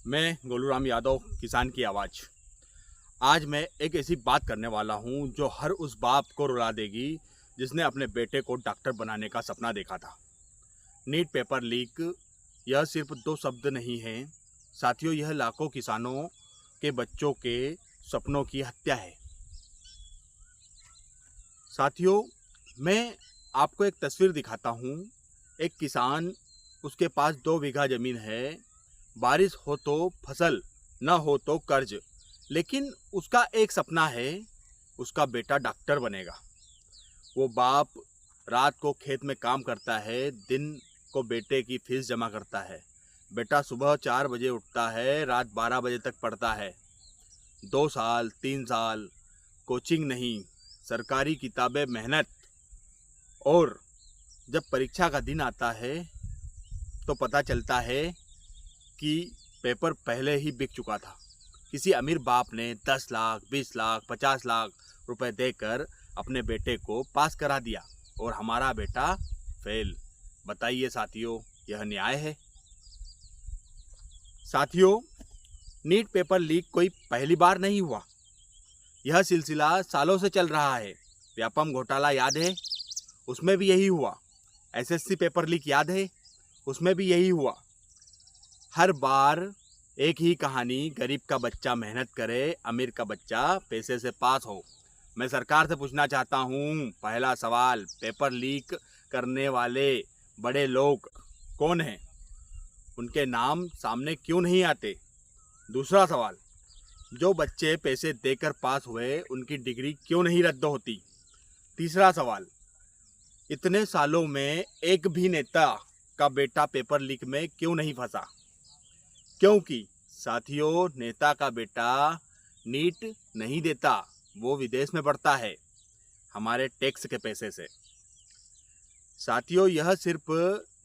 मैं गोलूराम यादव, किसान की आवाज़। आज मैं एक ऐसी बात करने वाला हूँ जो हर उस बाप को रुला देगी जिसने अपने बेटे को डॉक्टर बनाने का सपना देखा था। नीट पेपर लीक यह सिर्फ दो शब्द नहीं हैं साथियों, यह लाखों किसानों के बच्चों के सपनों की हत्या है। साथियों, मैं आपको एक तस्वीर दिखाता हूँ। एक किसान, उसके पास 2 बीघा ज़मीन है। बारिश हो तो फसल, न हो तो कर्ज। लेकिन उसका एक सपना है, उसका बेटा डॉक्टर बनेगा। वो बाप रात को खेत में काम करता है, दिन को बेटे की फीस जमा करता है। बेटा सुबह 4 बजे उठता है, रात 12 बजे तक पढ़ता है। 2 साल 3 साल कोचिंग नहीं, सरकारी किताबें, मेहनत। और जब परीक्षा का दिन आता है तो पता चलता है कि पेपर पहले ही बिक चुका था। किसी अमीर बाप ने 10 लाख, 20 लाख, 50 लाख रुपए देकर अपने बेटे को पास करा दिया और हमारा बेटा फेल। बताइए साथियों, यह न्याय है? साथियों, नीट पेपर लीक कोई पहली बार नहीं हुआ। यह सिलसिला सालों से चल रहा है। व्यापम घोटाला याद है? उसमें भी यही हुआ। एसएससी पेपर लीक याद है? उसमें भी यही हुआ। हर बार एक ही कहानी, गरीब का बच्चा मेहनत करे, अमीर का बच्चा पैसे से पास हो। मैं सरकार से पूछना चाहता हूँ, पहला सवाल, पेपर लीक करने वाले बड़े लोग कौन हैं? उनके नाम सामने क्यों नहीं आते? दूसरा सवाल, जो बच्चे पैसे देकर पास हुए, उनकी डिग्री क्यों नहीं रद्द होती? तीसरा सवाल, इतने सालों में एक भी नेता का बेटा पेपर लीक में क्यों नहीं फंसा? क्योंकि साथियों, नेता का बेटा नीट नहीं देता, वो विदेश में पढ़ता है हमारे टैक्स के पैसे से। साथियों, यह सिर्फ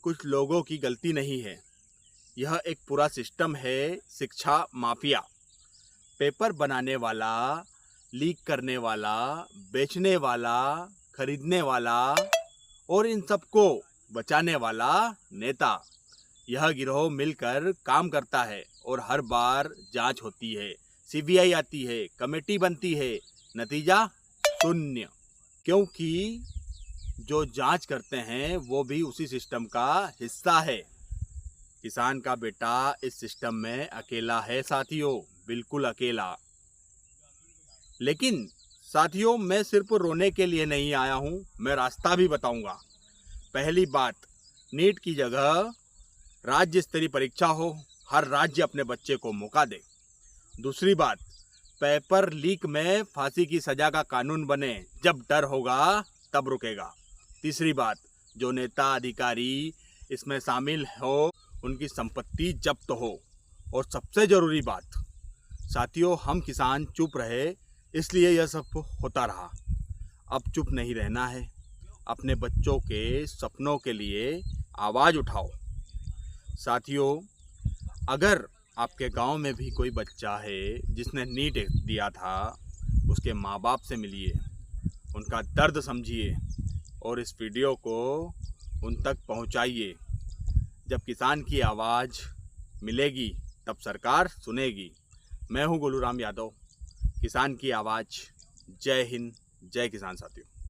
कुछ लोगों की गलती नहीं है, यह एक पूरा सिस्टम है, शिक्षा माफिया। पेपर बनाने वाला, लीक करने वाला, बेचने वाला, खरीदने वाला और इन सबको बचाने वाला नेता। यह गिरोह मिलकर काम करता है और हर बार जांच होती है, सीबीआई आती है, कमेटी बनती है, नतीजा शून्य। क्योंकि जो जांच करते हैं वो भी उसी सिस्टम का हिस्सा है। किसान का बेटा इस सिस्टम में अकेला है साथियों, बिल्कुल अकेला। लेकिन साथियों, मैं सिर्फ रोने के लिए नहीं आया हूँ, मैं रास्ता भी बताऊंगा। पहली बात, नीट की जगह राज्य स्तरीय परीक्षा हो, हर राज्य अपने बच्चे को मौका दे। दूसरी बात, पेपर लीक में फांसी की सजा का कानून बने, जब डर होगा तब रुकेगा। तीसरी बात, जो नेता अधिकारी इसमें शामिल हो, उनकी संपत्ति जब्त हो। और सबसे ज़रूरी बात साथियों, हम किसान चुप रहे इसलिए यह सब होता रहा। अब चुप नहीं रहना है, अपने बच्चों के सपनों के लिए आवाज़ उठाओ। साथियों, अगर आपके गांव में भी कोई बच्चा है जिसने नीट दिया था, उसके माँ बाप से मिलिए, उनका दर्द समझिए और इस वीडियो को उन तक पहुंचाइए। जब किसान की आवाज़ मिलेगी तब सरकार सुनेगी। मैं हूं गोलूराम यादव, किसान की आवाज़। जय हिंद, जय किसान साथियों।